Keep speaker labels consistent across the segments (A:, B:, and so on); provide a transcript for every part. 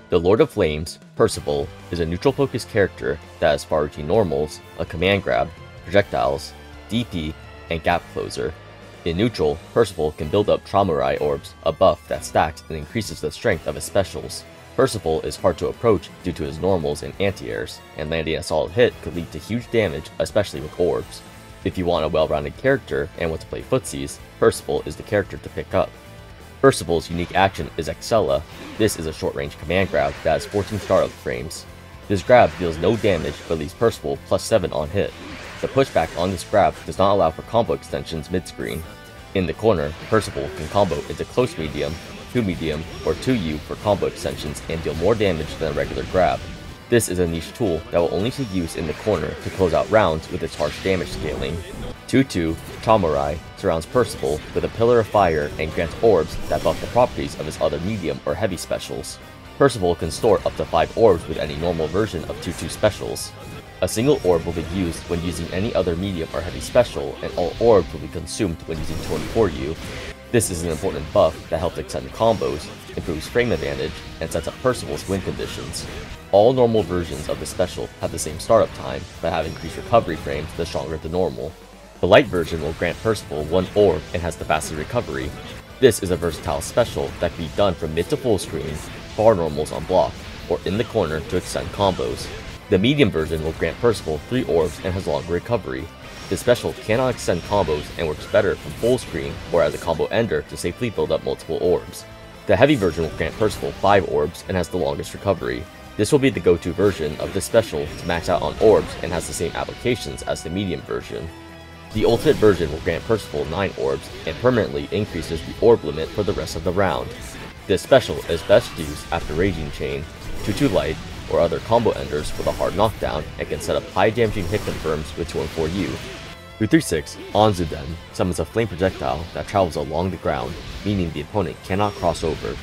A: The Lord of Flames, Percival, is a neutral-focused character that has far-reaching normals, a command grab, projectiles, DP, and gap closer. In neutral, Percival can build up Traumarai orbs, a buff that stacks and increases the strength of his specials. Percival is hard to approach due to his normals and anti-airs, and landing a solid hit could lead to huge damage, especially with orbs. If you want a well-rounded character and want to play footsies, Percival is the character to pick up. Percival's unique action is Excella. This is a short-range command grab that has 14 startup frames. This grab deals no damage but leaves Percival +7 on hit. The pushback on this grab does not allow for combo extensions mid-screen. In the corner, Percival can combo into close medium, 2 medium, or 2U for combo extensions and deal more damage than a regular grab. This is a niche tool that will only see use in the corner to close out rounds with its harsh damage scaling. 2-2 Traumarai surrounds Percival with a pillar of fire and grants orbs that buff the properties of his other medium or heavy specials. Percival can store up to 5 orbs with any normal version of 2-2 specials. A single orb will be used when using any other medium or heavy special, and all orbs will be consumed when using 24U. This is an important buff that helps extend combos, improves frame advantage, and sets up Percival's win conditions. All normal versions of the special have the same startup time, but have increased recovery frames the stronger the normal. The light version will grant Percival 1 orb and has the fastest recovery. This is a versatile special that can be done from mid to full screen, far normals on block, or in the corner to extend combos. The medium version will grant Percival 3 orbs and has longer recovery. This special cannot extend combos and works better from full screen or as a combo ender to safely build up multiple orbs. The heavy version will grant Percival 5 orbs and has the longest recovery. This will be the go-to version of this special to max out on orbs and has the same applications as the medium version. The ultimate version will grant Percival 9 orbs and permanently increases the orb limit for the rest of the round. This special is best used after Raging Chain, 2-2 Light, or other combo enders with a hard knockdown and can set up high damaging hit confirms with 2-4U. 3-6 Onzuden summons a flame projectile that travels along the ground, meaning the opponent cannot cross over.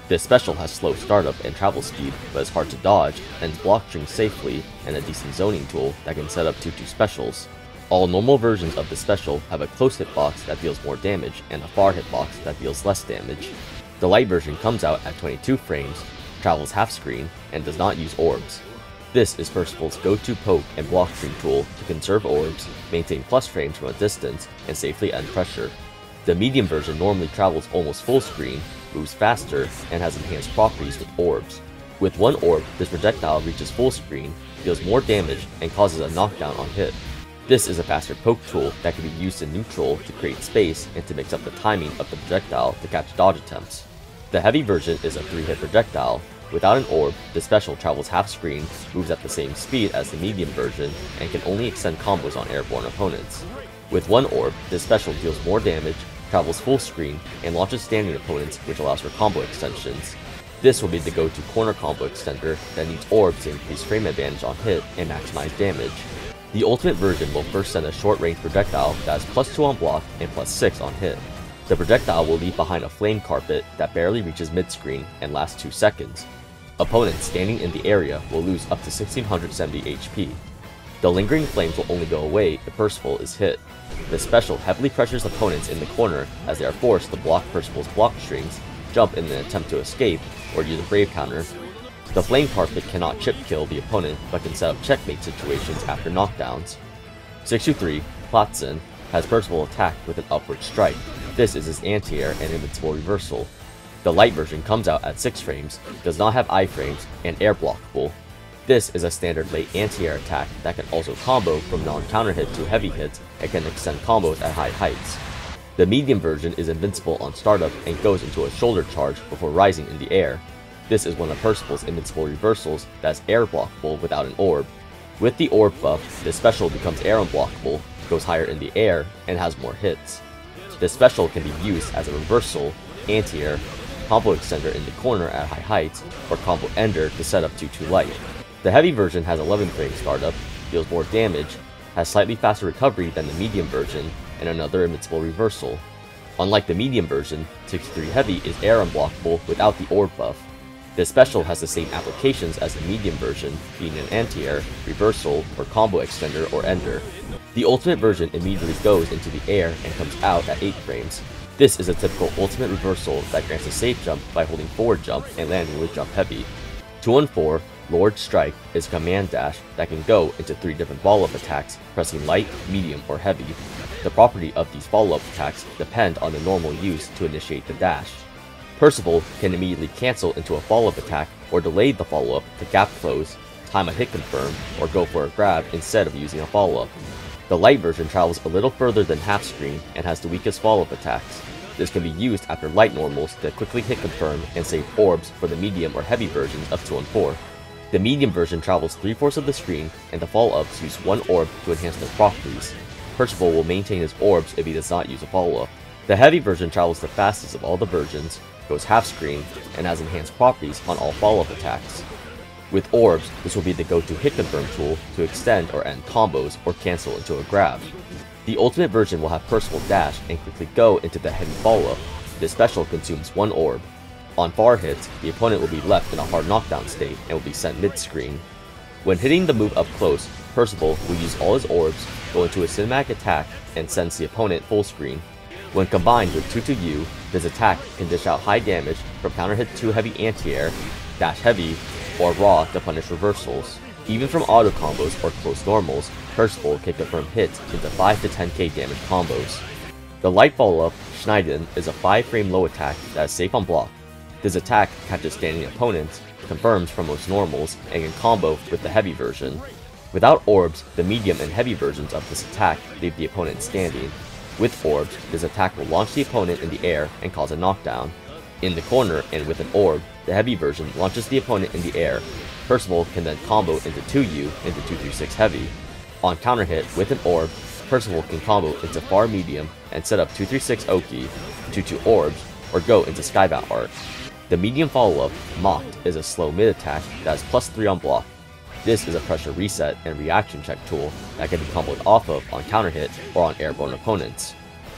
A: This special has slow startup and travel speed, but is hard to dodge, and block strings safely, and a decent zoning tool that can set up 2-2 specials. All normal versions of this special have a close hitbox that deals more damage and a far hitbox that deals less damage. The light version comes out at 22 frames, travels half screen, and does not use orbs. This is Percival's go-to poke and block string tool to conserve orbs, maintain plus frames from a distance, and safely end pressure. The medium version normally travels almost full screen, moves faster, and has enhanced properties with orbs. With 1 orb, this projectile reaches full screen, deals more damage, and causes a knockdown on hit. This is a faster poke tool that can be used in neutral to create space and to mix up the timing of the projectile to catch dodge attempts. The heavy version is a 3-hit projectile. Without an orb, the special travels half screen, moves at the same speed as the medium version, and can only extend combos on airborne opponents. With 1 orb, this special deals more damage, travels full screen, and launches standing opponents, which allows for combo extensions. This will be the go-to corner combo extender that needs orbs to increase frame advantage on hit and maximize damage. The ultimate version will first send a short-range projectile that has +2 on block and +6 on hit. The projectile will leave behind a flame carpet that barely reaches mid-screen and lasts 2 seconds. Opponents standing in the area will lose up to 1670 HP. The lingering flames will only go away if Percival is hit. The special heavily pressures opponents in the corner as they are forced to block Percival's block strings, jump in an attempt to escape, or use a brave counter. The flame carpet cannot chip kill the opponent but can set up checkmate situations after knockdowns. 6-3 Platzen has Percival attack with an upward strike. This is his anti-air and invincible reversal. The light version comes out at 6 frames, does not have iframes, and air blockable. This is a standard late anti-air attack that can also combo from non-counter hit to heavy hits and can extend combos at high heights. The medium version is invincible on startup and goes into a shoulder charge before rising in the air. This is one of Percival's invincible reversals that is air blockable without an orb. With the orb buff, this special becomes air unblockable, goes higher in the air, and has more hits. This special can be used as a reversal, anti-air, combo extender in the corner at high heights, or combo ender to set up 2-2 light. The heavy version has 11 frame startup, deals more damage, has slightly faster recovery than the medium version, and another invincible reversal. Unlike the medium version, 6-3 heavy is air unblockable without the orb buff. This special has the same applications as the medium version, being an anti-air, reversal, or combo extender or ender. The ultimate version immediately goes into the air and comes out at 8 frames. This is a typical ultimate reversal that grants a safe jump by holding forward jump and landing with jump heavy. 2-4 Lord Strike is a command dash that can go into 3 different follow-up attacks, pressing light, medium, or heavy. The property of these follow-up attacks depend on the normal use to initiate the dash. Percival can immediately cancel into a follow-up attack or delay the follow-up to gap close, time a hit confirm, or go for a grab instead of using a follow-up. The light version travels a little further than half screen and has the weakest follow-up attacks. This can be used after light normals to quickly hit confirm and save orbs for the medium or heavy versions of 2-4. The medium version travels 3/4 of the screen, and the follow-ups use 1 orb to enhance their properties. Percival will maintain his orbs if he does not use a follow-up. The heavy version travels the fastest of all the versions, goes half screen, and has enhanced properties on all follow-up attacks. With orbs, this will be the go-to hit confirm tool to extend or end combos or cancel into a grab. The ultimate version will have Percival dash and quickly go into the heavy follow-up. This special consumes 1 orb. On far hits, the opponent will be left in a hard knockdown state and will be sent mid-screen. When hitting the move up close, Percival will use all his orbs, go into a cinematic attack, and sends the opponent full screen. When combined with 2-2U, this attack can dish out high damage from counter hit 2 heavy anti-air, dash heavy, or raw to punish reversals. Even from auto combos or close normals, Percival can confirm hits into 5 to 10k damage combos. The light follow-up, Schneiden, is a 5-frame low attack that is safe on block. This attack catches standing opponents, confirms from most normals, and can combo with the heavy version. Without orbs, the medium and heavy versions of this attack leave the opponent standing. With orbs, this attack will launch the opponent in the air and cause a knockdown. In the corner and with an orb, the heavy version launches the opponent in the air. Percival can then combo into 2U into 2-3-6 heavy. On counter hit with an orb, Percival can combo into far medium and set up 2-3-6 Oki, 2-2 orbs, or go into Skybound Art. The medium follow-up, Mocked, is a slow mid-attack that has +3 on block. This is a pressure reset and reaction check tool that can be comboed off of on counter hit or on airborne opponents.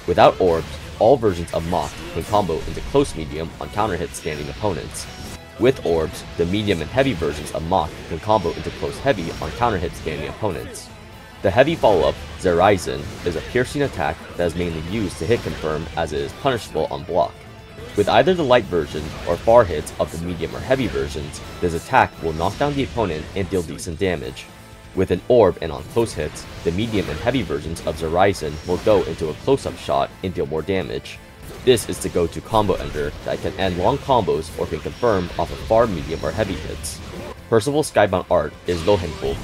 A: Without orbs, all versions of Mocked can combo into close medium on counter hit standing opponents. With orbs, the medium and heavy versions of Mocked can combo into close heavy on counter hit standing opponents. The heavy follow-up, Zeraisen, is a piercing attack that is mainly used to hit confirm as it is punishable on block. With either the light version or far hits of the medium or heavy versions, this attack will knock down the opponent and deal decent damage. With an orb and on close hits, the medium and heavy versions of Zeraisen will go into a close-up shot and deal more damage. This is the go-to combo ender that can end long combos or can confirm off of far medium or heavy hits. Percival's Skybound Art is Lohenful.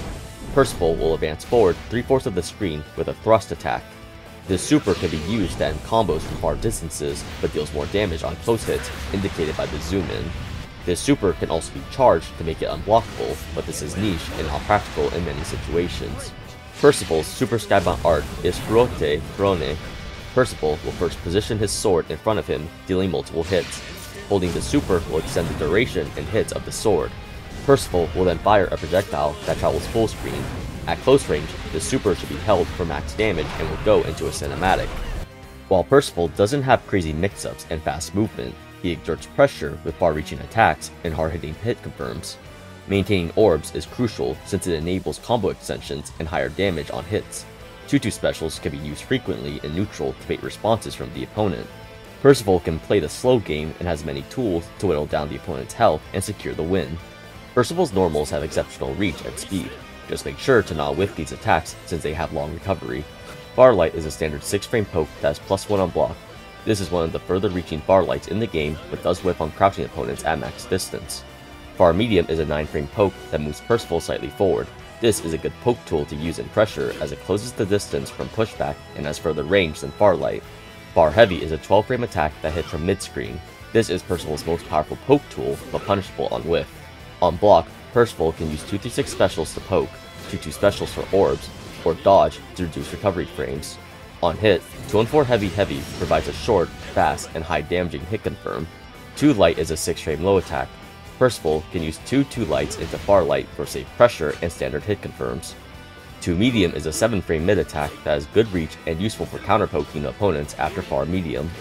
A: Percival will advance forward 3/4 of the screen with a thrust attack. This super can be used to end combos from far distances, but deals more damage on close hits, indicated by the zoom in. This super can also be charged to make it unblockable, but this is niche and not practical in many situations. Percival's Super Skybound Art is Furote Frone. Percival will first position his sword in front of him, dealing multiple hits. Holding the super will extend the duration and hits of the sword. Percival will then fire a projectile that travels full screen. At close range, the super should be held for max damage and will go into a cinematic. While Percival doesn't have crazy mix-ups and fast movement, he exerts pressure with far-reaching attacks and hard-hitting hit confirms. Maintaining orbs is crucial since it enables combo extensions and higher damage on hits. 2-2 specials can be used frequently in neutral to bait responses from the opponent. Percival can play the slow game and has many tools to whittle down the opponent's health and secure the win. Percival's normals have exceptional reach and speed. Just make sure to not whiff these attacks since they have long recovery. Farlight is a standard 6-frame poke that has +1 on block. This is one of the further reaching Farlights in the game, but does whiff on crouching opponents at max distance. Far Medium is a 9-frame poke that moves Percival slightly forward. This is a good poke tool to use in pressure as it closes the distance from pushback and has further range than Farlight. Far Heavy is a 12-frame attack that hits from mid-screen. This is Percival's most powerful poke tool, but punishable on whiff. On block, Percival can use 2-6 specials to poke, 2-2 specials for orbs, or dodge to reduce recovery frames. On hit, 2-4 Heavy Heavy provides a short, fast, and high damaging hit confirm. 2 Light is a 6-frame low attack. Percival can use 2 lights into Far Light for safe pressure and standard hit confirms. 2 Medium is a 7-frame mid attack that has good reach and useful for counter-poking opponents after Far Medium.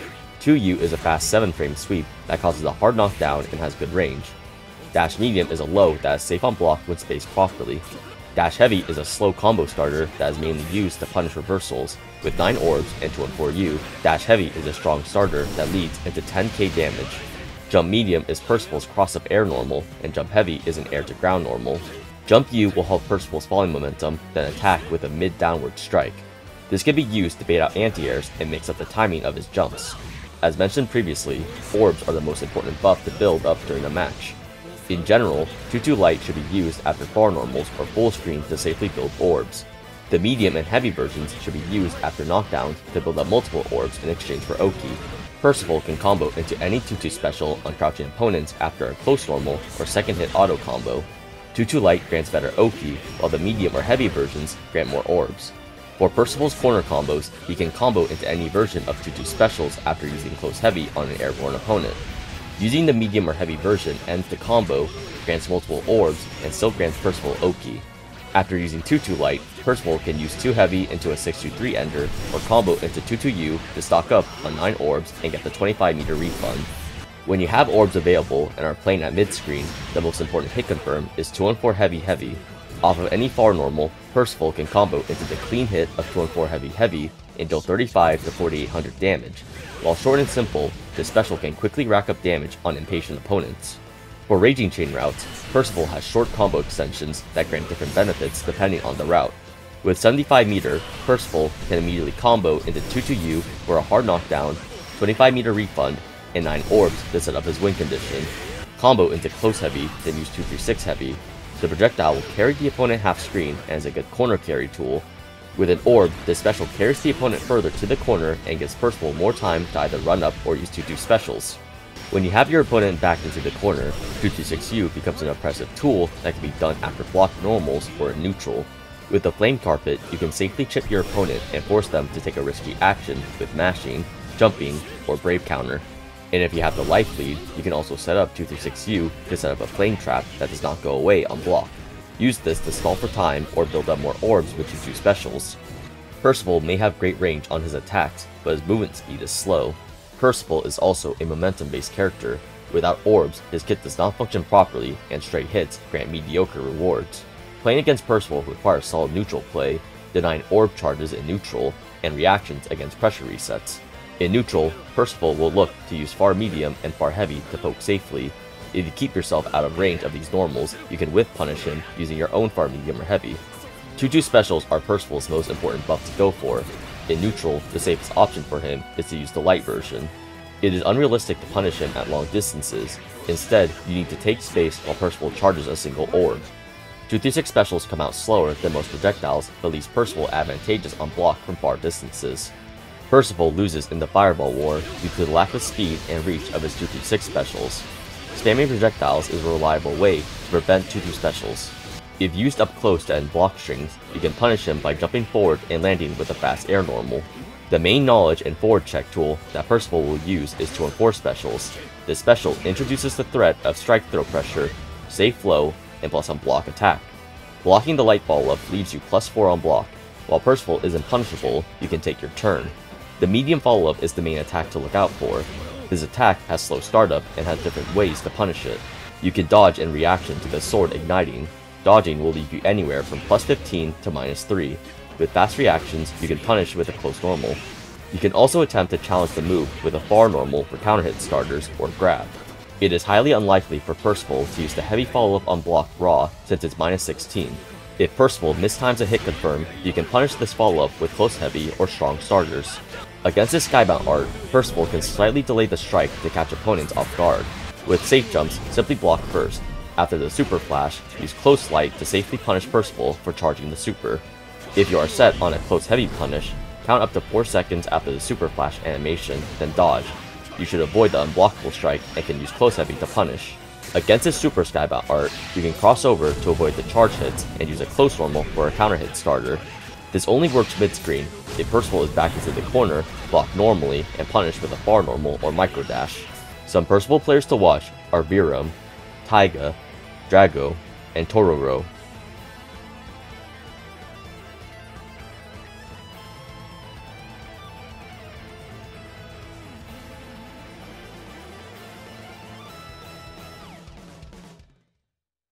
A: 2U is a fast 7-frame sweep that causes a hard knockdown and has good range. Dash Medium is a low that is safe on block when spaced properly. Dash Heavy is a slow combo starter that is mainly used to punish reversals. With 9 orbs and 2-4U, Dash Heavy is a strong starter that leads into 10k damage. Jump medium is Percival's cross-up air normal, and jump heavy is an air-to-ground normal. Jump U will hold Percival's falling momentum, then attack with a mid-downward strike. This can be used to bait out anti-airs and mix up the timing of his jumps. As mentioned previously, orbs are the most important buff to build up during a match. In general, 2-2 light should be used after far normals or full screen to safely build orbs. The medium and heavy versions should be used after knockdowns to build up multiple orbs in exchange for Oki. Percival can combo into any 2-2 special on crouching opponents after a close normal or second hit auto combo. 2-2 light grants better Oki, while the medium or heavy versions grant more orbs. For Percival's corner combos, he can combo into any version of 2-2 specials after using close heavy on an airborne opponent. Using the medium or heavy version ends the combo, grants multiple orbs, and still grants Percival Oki. After using 2-2 light, Percival can use 2 heavy into a 6-2-3 ender, or combo into 2-2U to stock up on 9 orbs and get the 25-meter refund. When you have orbs available and are playing at mid-screen, the most important hit confirm is 2-4 heavy. Off of any far normal, Percival can combo into the clean hit of 2-4 heavy and deal 35 to 4800 damage. While short and simple, this special can quickly rack up damage on impatient opponents. For raging chain routes, Percival has short combo extensions that grant different benefits depending on the route. With 75 meter, Percival can immediately combo into 2-2U for a hard knockdown, 25 meter refund, and 9 orbs to set up his win condition. Combo into close heavy, then use 2-3-6 heavy. The projectile will carry the opponent half screen and is a good corner carry tool. With an orb, this special carries the opponent further to the corner and gives Percival more time to either run up or use 2-2 specials. When you have your opponent backed into the corner, 2-2-6U becomes an oppressive tool that can be done after blocked normals or in neutral. With the Flame Carpet, you can safely chip your opponent and force them to take a risky action with mashing, jumping, or brave counter. And if you have the life lead, you can also set up 2-3-6U to set up a flame trap that does not go away on block. Use this to stall for time or build up more orbs with 2-2 specials. Percival may have great range on his attacks, but his movement speed is slow. Percival is also a momentum-based character. Without orbs, his kit does not function properly, and straight hits grant mediocre rewards. Playing against Percival requires solid neutral play, denying orb charges in neutral, and reactions against pressure resets. In neutral, Percival will look to use far medium and far heavy to poke safely. If you keep yourself out of range of these normals, you can whiff punish him using your own far medium or heavy. 2-2 specials are Percival's most important buff to go for. In neutral, the safest option for him is to use the light version. It is unrealistic to punish him at long distances. Instead, you need to take space while Percival charges a single orb. 2-3-6 specials come out slower than most projectiles, but leaves Percival advantageous on block from far distances. Percival loses in the Fireball War due to the lack of speed and reach of his 2-3-6 specials. Spamming projectiles is a reliable way to prevent 2-2 specials. If used up close to end block strings, you can punish him by jumping forward and landing with a fast air normal. The main knowledge and forward check tool that Percival will use is 2-4 specials. This special introduces the threat of strike throw pressure, safe flow, and plus on block attack. Blocking the light follow-up leaves you +4 on block. While Percival isn't punishable, you can take your turn. The medium follow-up is the main attack to look out for. His attack has slow startup and has different ways to punish it. You can dodge in reaction to the sword igniting. Dodging will leave you anywhere from +15 to -3. With fast reactions, you can punish with a close normal. You can also attempt to challenge the move with a far normal for counter hit starters or grab. It is highly unlikely for Percival to use the heavy follow-up on block raw since it's -16. If Percival mistimes a hit confirm, you can punish this follow-up with close heavy or strong starters. Against his Skybound art, Percival can slightly delay the strike to catch opponents off guard. With safe jumps, simply block first. After the super flash, use close light to safely punish Percival for charging the super. If you are set on a close heavy punish, count up to 4 seconds after the super flash animation, then dodge. You should avoid the unblockable strike and can use close heavy to punish. Against his super Skybound art, you can cross over to avoid the charge hits and use a close normal for a counter hit starter. This only works mid-screen. If Percival is back into the corner, block normally and punish with a far normal or micro dash. Some Percival players to watch are Virum, Taiga, Drago, and Tororo.